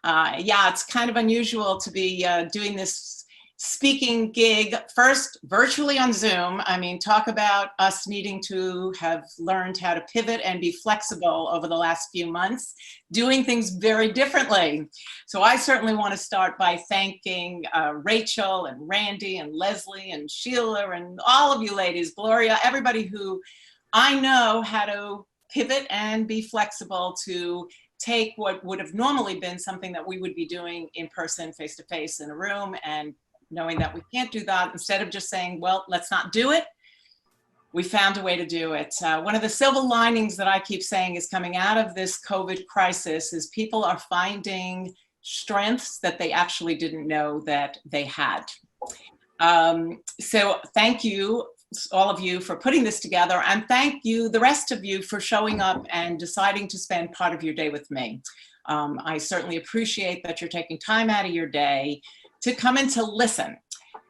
Yeah, it's kind of unusual to be doing this speaking gig, first virtually on Zoom. I mean, talk about us needing to have learned how to pivot and be flexible over the last few months, doing things very differently. So I certainly want to start by thanking Rachel and Randy and Leslie and Sheila and all of you ladies, Gloria, everybody who I know how to pivot and be flexible to take what would have normally been something that we would be doing in person, face to face in a room, and knowing that we can't do that, instead of just saying, well, let's not do it, we found a way to do it. One of the silver linings that I keep saying is coming out of this COVID crisis is people are finding strengths that they actually didn't know that they had. So thank you, all of you, for putting this together, and thank you, the rest of you, for showing up and deciding to spend part of your day with me. I certainly appreciate that you're taking time out of your day to come in to listen.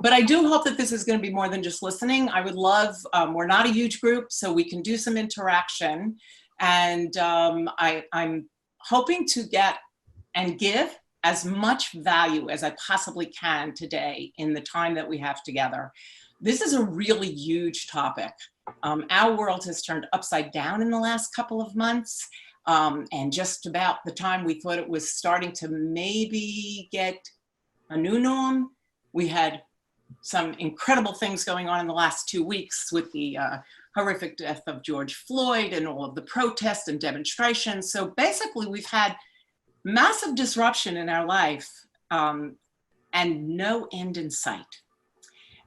But I do hope that this is going to be more than just listening. I would love, we're not a huge group, so we can do some interaction. And I'm hoping to get and give as much value as I possibly can today in the time that we have together. This is a really huge topic. Our world has turned upside down in the last couple of months. And just about the time we thought it was starting to maybe get a new norm, we had some incredible things going on in the last 2 weeks with the horrific death of George Floyd and all of the protests and demonstrations. So basically we've had massive disruption in our life and no end in sight.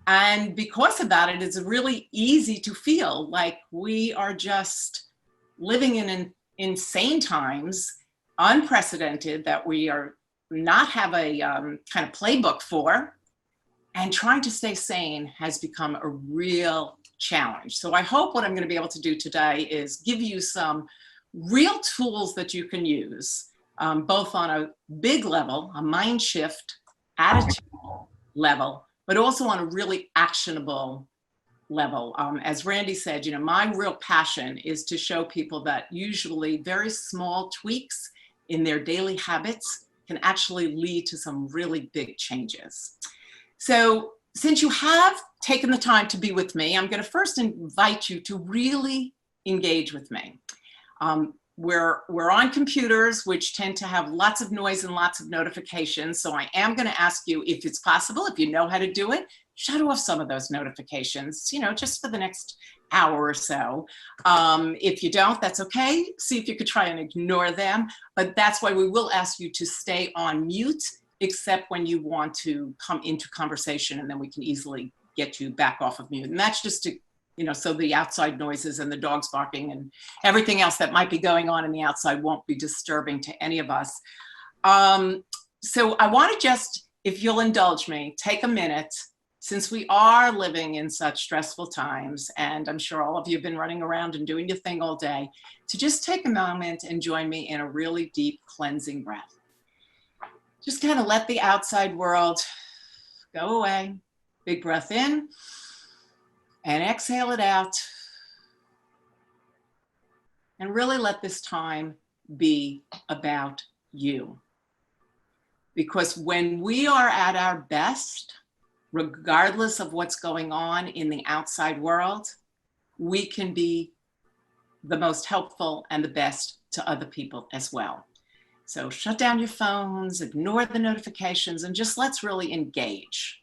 And because of that, it is really easy to feel like we are just living in insane times, unprecedented, that we are not have a kind of playbook for, and trying to stay sane has become a real challenge. So I hope what I'm going to be able to do today is give you some real tools that you can use, both on a big level, a mind shift, attitude level, but also on a really actionable level. As Randy said, you know, my real passion is to show people that usually very small tweaks in their daily habits can actually lead to some really big changes. So since you have taken the time to be with me, I'm going to first invite you to really engage with me. We're on computers, which tend to have lots of noise and lots of notifications. So I am going to ask you, if it's possible, if you know how to do it, shut off some of those notifications, you know, just for the next hour or so. If you don't, that's okay. See if you could try and ignore them. But that's why we will ask you to stay on mute, except when you want to come into conversation, and then we can easily get you back off of mute. And that's just to, you know, so the outside noises and the dogs barking and everything else that might be going on in the outside won't be disturbing to any of us. So I want to just, if you'll indulge me, take a minute, since we are living in such stressful times, and I'm sure all of you have been running around and doing your thing all day, to just take a moment and join me in a really deep cleansing breath. Just kind of let the outside world go away. Big breath in and exhale it out. And really let this time be about you. Because when we are at our best, regardless of what's going on in the outside world, we can be the most helpful and the best to other people as well. So shut down your phones, ignore the notifications, and just let's really engage.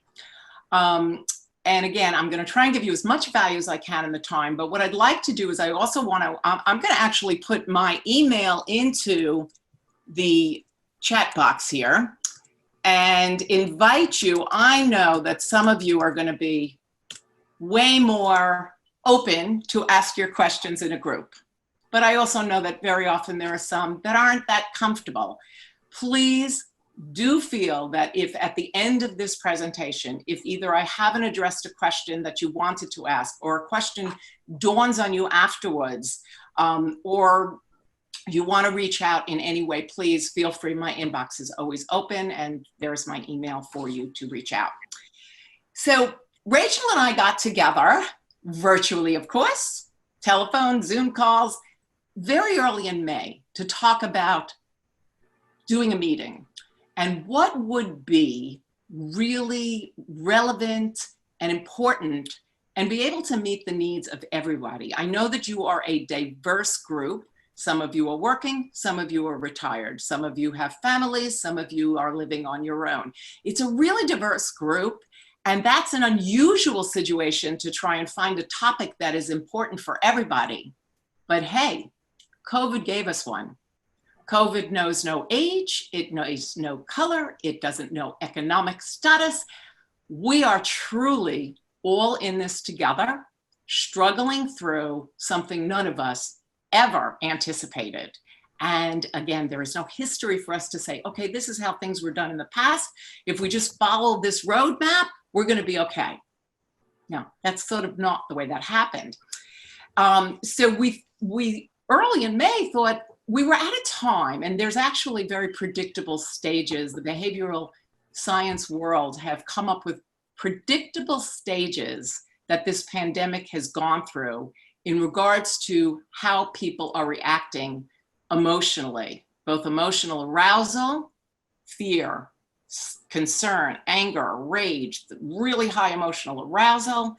And again, I'm going to try and give you as much value as I can in the time, but what I'd like to do is I also want to, I'm going to actually put my email into the chat box here and invite you. I know that some of you are going to be way more open to ask your questions in a group. But I also know that very often there are some that aren't that comfortable. Please do feel that if at the end of this presentation, if either I haven't addressed a question that you wanted to ask, or a question dawns on you afterwards, or you want to reach out in any way, please feel free. My inbox is always open, and there's my email for you to reach out. So Rachel and I got together virtually, of course, telephone, Zoom calls, very early in May to talk about doing a meeting. and what would be really relevant and important and be able to meet the needs of everybody. I know that you are a diverse group. Some of you are working, some of you are retired, some of you have families, some of you are living on your own. It's a really diverse group, and that's an unusual situation to try and find a topic that is important for everybody. But hey, COVID gave us one. COVID knows no age, it knows no color, it doesn't know economic status. We are truly all in this together, struggling through something none of us ever anticipated. And again, there is no history for us to say, okay, this is how things were done in the past. If we just follow this roadmap, we're going to be okay. No, that's sort of not the way that happened. So we early in May thought we were at a time, and there's actually very predictable stages. The behavioral science world have come up with predictable stages that this pandemic has gone through in regards to how people are reacting emotionally, both emotional arousal, fear, concern, anger, rage, really high emotional arousal,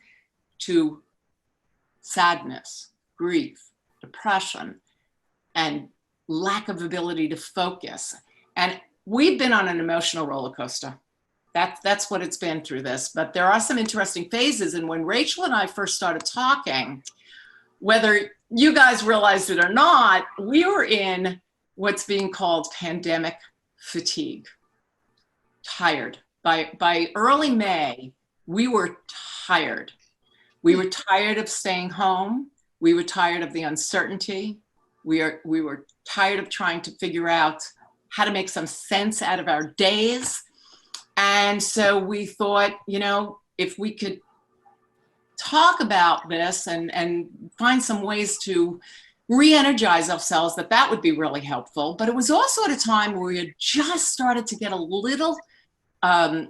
to sadness, grief, depression, and lack of ability to focus. And we've been on an emotional roller coaster. That's what it's been through this. But there are some interesting phases. And when Rachel and I first started talking, whether you guys realized it or not, we were in what's being called pandemic fatigue. Tired. By early May, we were tired. We were tired of staying home. We were tired of the uncertainty. We were tired of trying to figure out how to make some sense out of our days. And so we thought, you know, if we could talk about this and find some ways to re-energize ourselves, that would be really helpful. But it was also at a time where we had just started to get a little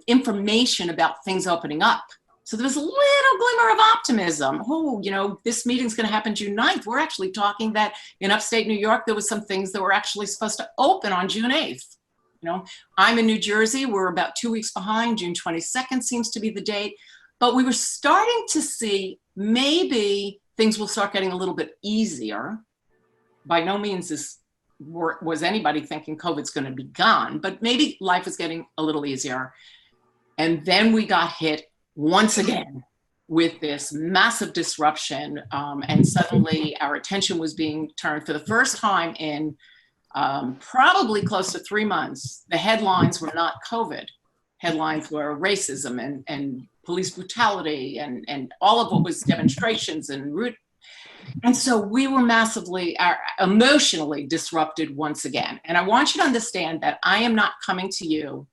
information about things opening up. So there was a little glimmer of optimism. Oh, you know, this meeting's going to happen June 9th. We're actually talking that in upstate New York, there was some things that were actually supposed to open on June 8th. You know, I'm in New Jersey. We're about 2 weeks behind. June 22nd seems to be the date. But we were starting to see maybe things will start getting a little bit easier. By no means was anybody thinking COVID's going to be gone, but maybe life is getting a little easier. And then we got hit once again with this massive disruption, and suddenly our attention was being turned for the first time in probably close to 3 months. The headlines were not COVID. Headlines were racism and police brutality and all of what was demonstrations and so we were massively emotionally disrupted once again. And I want you to understand that I am not coming to you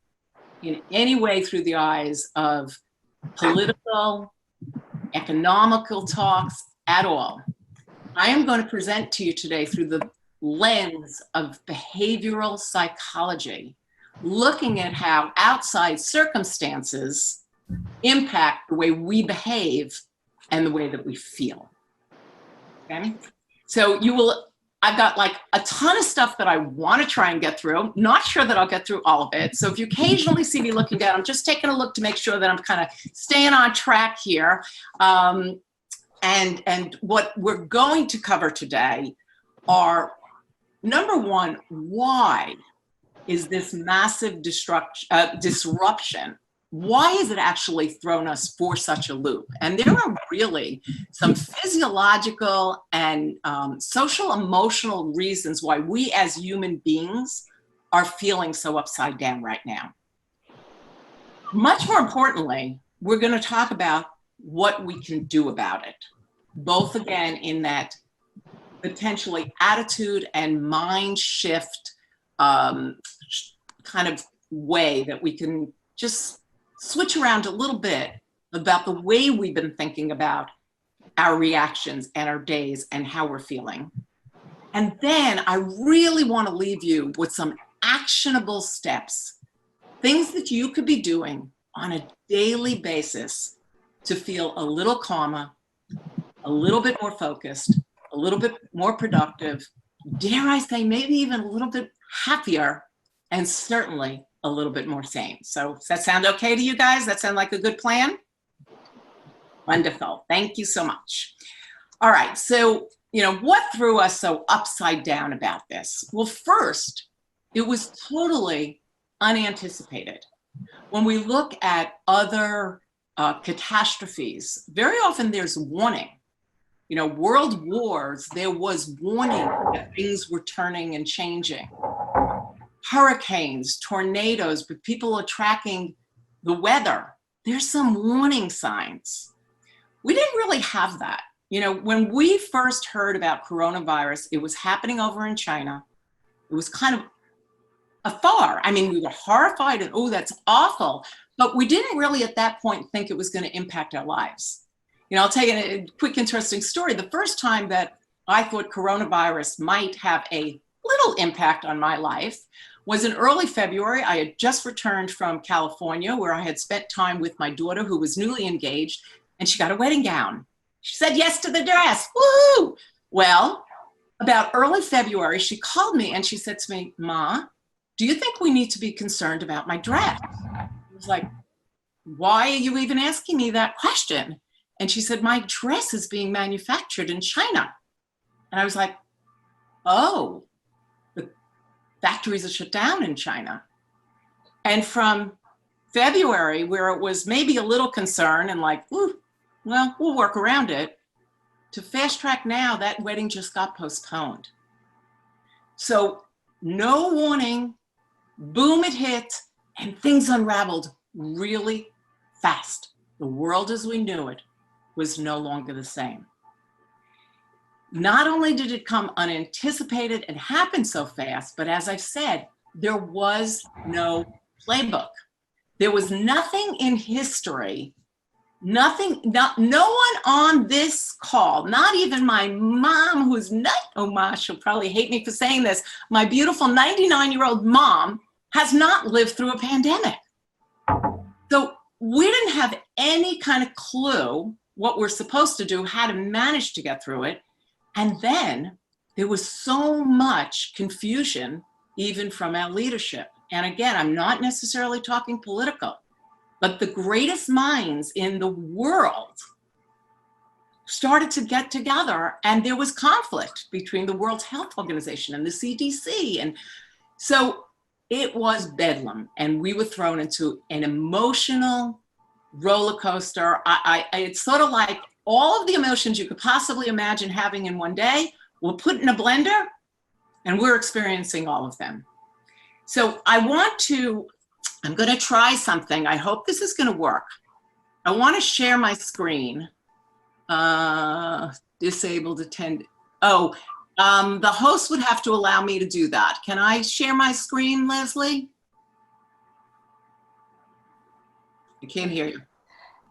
in any way through the eyes of political, economical talks at all. I am going to present to you today through the lens of behavioral psychology, looking at how outside circumstances impact the way we behave and the way that we feel. Okay? So I've got like a ton of stuff that I want to try and get through. Not sure that I'll get through all of it. So if you occasionally see me looking down, I'm just taking a look to make sure that I'm kind of staying on track here. And what we're going to cover today are, number one, why is this massive disruption? Why has it actually thrown us for such a loop? And there are really some physiological and social emotional reasons why we as human beings are feeling so upside down right now. Much more importantly, we're going to talk about what we can do about it, both again in that potentially attitude and mind shift kind of way that we can just switch around a little bit about the way we've been thinking about our reactions and our days and how we're feeling. And then I really want to leave you with some actionable steps, things that you could be doing on a daily basis to feel a little calmer, a little bit more focused, a little bit more productive, dare I say, maybe even a little bit happier, and certainly a little bit more sane. So does that sound okay to you guys? That sound like a good plan? Wonderful. Thank you so much. All right. So, what threw us so upside down about this? Well, first, it was totally unanticipated. When we look at other catastrophes, very often there's warning. World wars, there was warning that things were turning and changing. Hurricanes, tornadoes, but people are tracking the weather. There's some warning signs. We didn't really have that. When we first heard about coronavirus, it was happening over in China. It was kind of afar. I mean, we were horrified and, oh, that's awful. But we didn't really at that point think it was going to impact our lives. I'll tell you a quick, interesting story. The first time that I thought coronavirus might have a little impact on my life was in early February. I had just returned from California, where I had spent time with my daughter, who was newly engaged, and she got a wedding gown. She said yes to the dress. Woo! Well, about early February, she called me and she said to me, "Ma, do you think we need to be concerned about my dress?" I was like, "Why are you even asking me that question?" And she said, "My dress is being manufactured in China." And I was like, "Oh, the factories are shut down in China." And from February, where it was maybe a little concern and like, ooh, well, we'll work around it, to fast track now, that wedding just got postponed. So no warning, boom, it hit, and things unraveled really fast. The world as we knew it was no longer the same. Not only did it come unanticipated and happen so fast, but as I've said, there was no playbook. There was nothing in history, no one on this call, not even my mom, who's oh my, she'll probably hate me for saying this, my beautiful 99-year-old mom has not lived through a pandemic. So we didn't have any kind of clue what we're supposed to do, how to manage to get through it. And then there was so much confusion, even from our leadership. And again, I'm not necessarily talking political, but the greatest minds in the world started to get together, and there was conflict between the World Health Organization and the CDC. And so it was bedlam, and we were thrown into an emotional roller coaster. It's sort of like all of the emotions you could possibly imagine having in one day were put in a blender, and we're experiencing all of them. So I'm going to try something. I hope this is going to work. I want to share my screen. Disabled attend. Oh, the host would have to allow me to do that. Can I share my screen, Leslie? I can't hear you.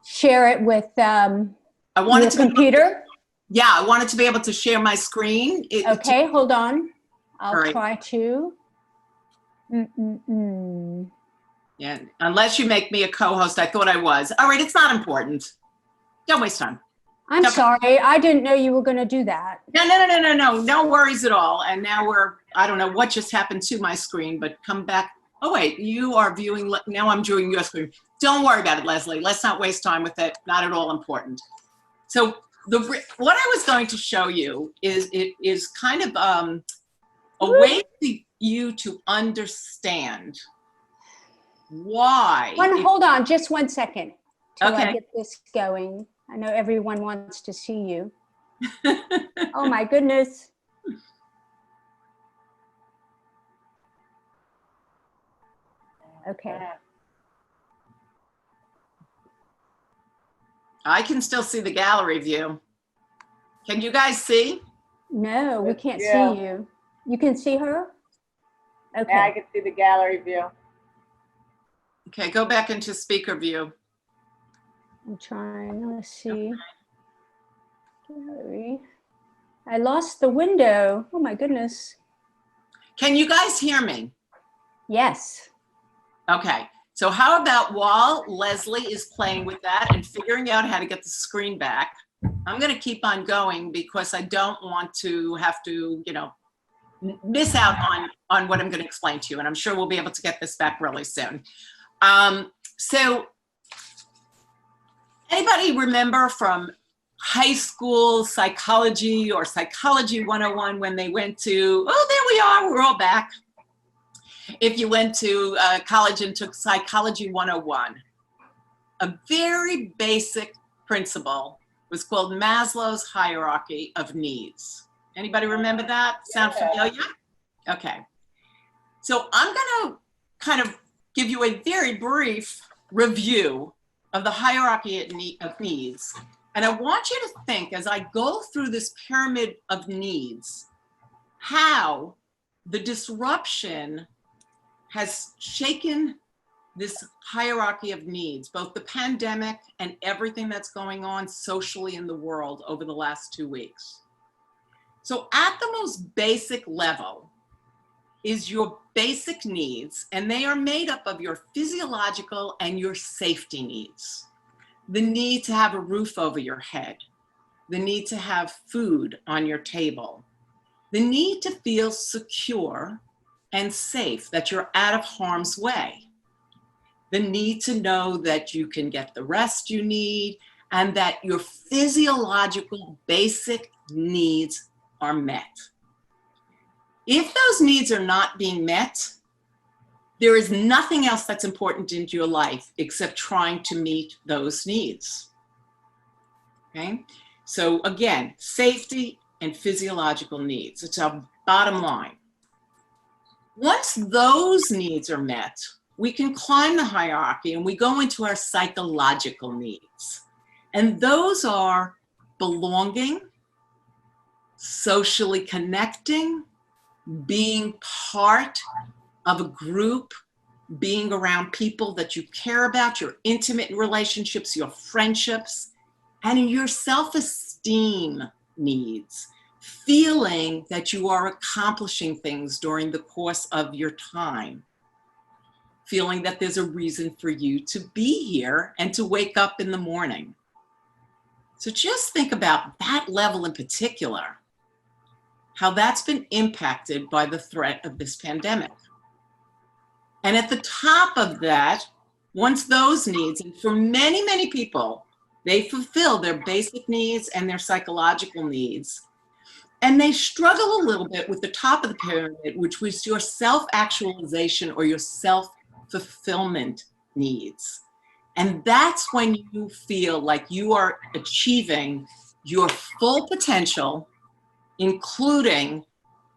Share it with your computer? Yeah, I wanted to be able to share my screen. Okay, hold on. I'll right. try to. Yeah, unless you make me a co-host. I thought I was. All right, it's not important. Don't waste time. I'm sorry, I didn't know you were going to do that. No worries at all. And now I don't know what just happened to my screen, but come back. Oh wait, you are viewing, now I'm viewing your screen. Don't worry about it, Leslie. Let's not waste time with it. Not at all important. So what I was going to show you is kind of a way for you to understand why. Hold on, just 1 second till Okay. I get this going. I know everyone wants to see you. Oh my goodness. Okay. I can still see the gallery view. Can you guys see? No, we can't see you. You can see her? Okay. Yeah, I can see the gallery view. Okay, go back into speaker view. I'm trying. Let's see. Gallery. I lost the window. Oh my goodness. Can you guys hear me? Yes. Okay, so how about while Leslie is playing with that and figuring out how to get the screen back, I'm going to keep on going because I don't want to have to, miss out on what I'm going to explain to you, and I'm sure we'll be able to get this back really soon. So anybody remember from high school psychology or Psychology 101 when they went to, oh, there we are, we're all back. If you went to college and took Psychology 101, a very basic principle was called Maslow's hierarchy of needs. Anybody remember that? Sound familiar? Okay. So I'm going to kind of give you a very brief review of the hierarchy of needs. And I want you to think, as I go through this pyramid of needs, how the disruption has shaken this hierarchy of needs, both the pandemic and everything that's going on socially in the world over the last 2 weeks. So at the most basic level is your basic needs, and they are made up of your physiological and your safety needs. The need to have a roof over your head, the need to have food on your table, the need to feel secure and safe, that you're out of harm's way, the need to know that you can get the rest you need, and that your physiological basic needs are met. If those needs are not being met, there is nothing else that's important in your life except trying to meet those needs. Okay? So again, safety and physiological needs. It's our bottom line. Once those needs are met, we can climb the hierarchy and we go into our psychological needs. And those are belonging, socially connecting, being part of a group, being around people that you care about, your intimate relationships, your friendships, and your self-esteem needs, feeling that you are accomplishing things during the course of your time, feeling that there's a reason for you to be here and to wake up in the morning. So just think about that level in particular, how that's been impacted by the threat of this pandemic. And at the top of that, once those needs, and for many, many people, they fulfill their basic needs and their psychological needs, and they struggle a little bit with the top of the pyramid, which was your self-actualization or your self-fulfillment needs. And that's when you feel like you are achieving your full potential, including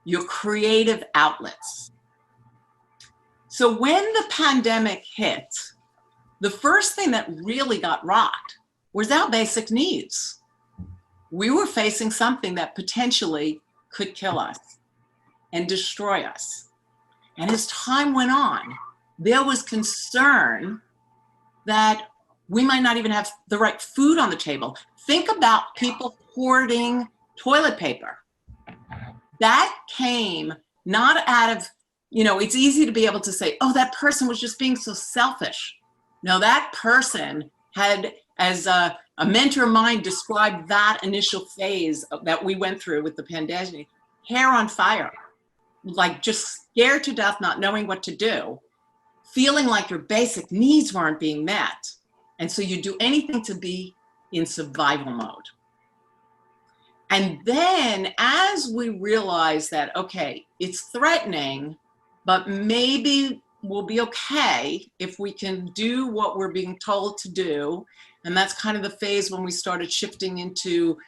your creative outlets. So when the pandemic hit, the first thing that really got rocked was our basic needs. We were facing something that potentially could kill us and destroy us. And as time went on, there was concern that we might not even have the right food on the table. Think about people hoarding toilet paper. That came not out of, it's easy to be able to say, oh, that person was just being so selfish. No, that person had, as a mentor of mine described that initial phase that we went through with the pandemic, hair on fire, like just scared to death, not knowing what to do, feeling like your basic needs weren't being met. And so you do anything to be in survival mode. And then as we realize that, okay, it's threatening, but maybe we'll be okay if we can do what we're being told to do. And that's kind of the phase when we started shifting into,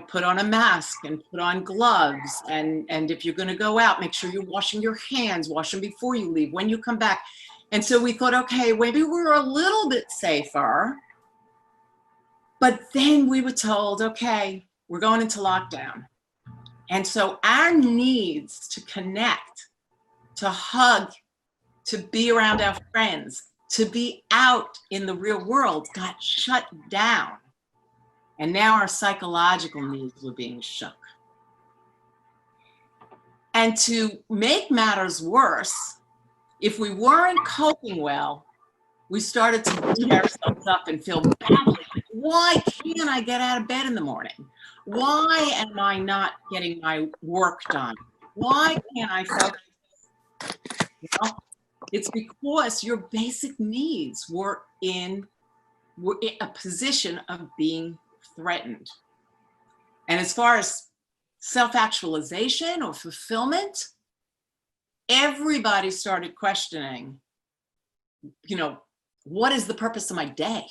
put on a mask and put on gloves. And if you're going to go out, make sure you're washing your hands, wash them before you leave, when you come back. And so we thought, okay, maybe we're a little bit safer. But then we were told, okay, we're going into lockdown. And so our needs to connect, to hug, to be around our friends, to be out in the real world got shut down. And now our psychological needs were being shook. And to make matters worse, if we weren't coping well, we started to beat ourselves up and feel badly. Like, why can't I get out of bed in the morning? Why am I not getting my work done? Why can't I focus? Well, it's because your basic needs were in a position of being threatened. And as far as self-actualization or fulfillment, everybody started questioning, what is the purpose of my day?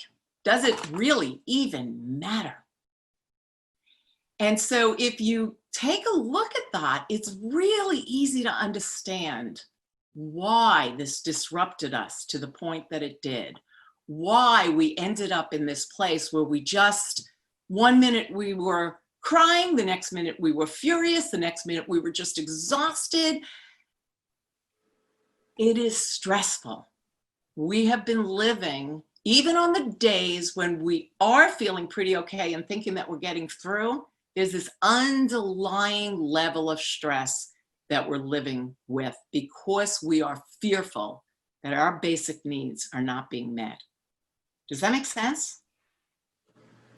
Does it really even matter? And so if you take a look at that, it's really easy to understand why this disrupted us to the point that it did, why we ended up in this place where we just, one minute we were crying, the next minute we were furious, the next minute we were just exhausted. It is stressful. We have been living, even on the days when we are feeling pretty okay and thinking that we're getting through, there's this underlying level of stress that we're living with because we are fearful that our basic needs are not being met. Does that make sense?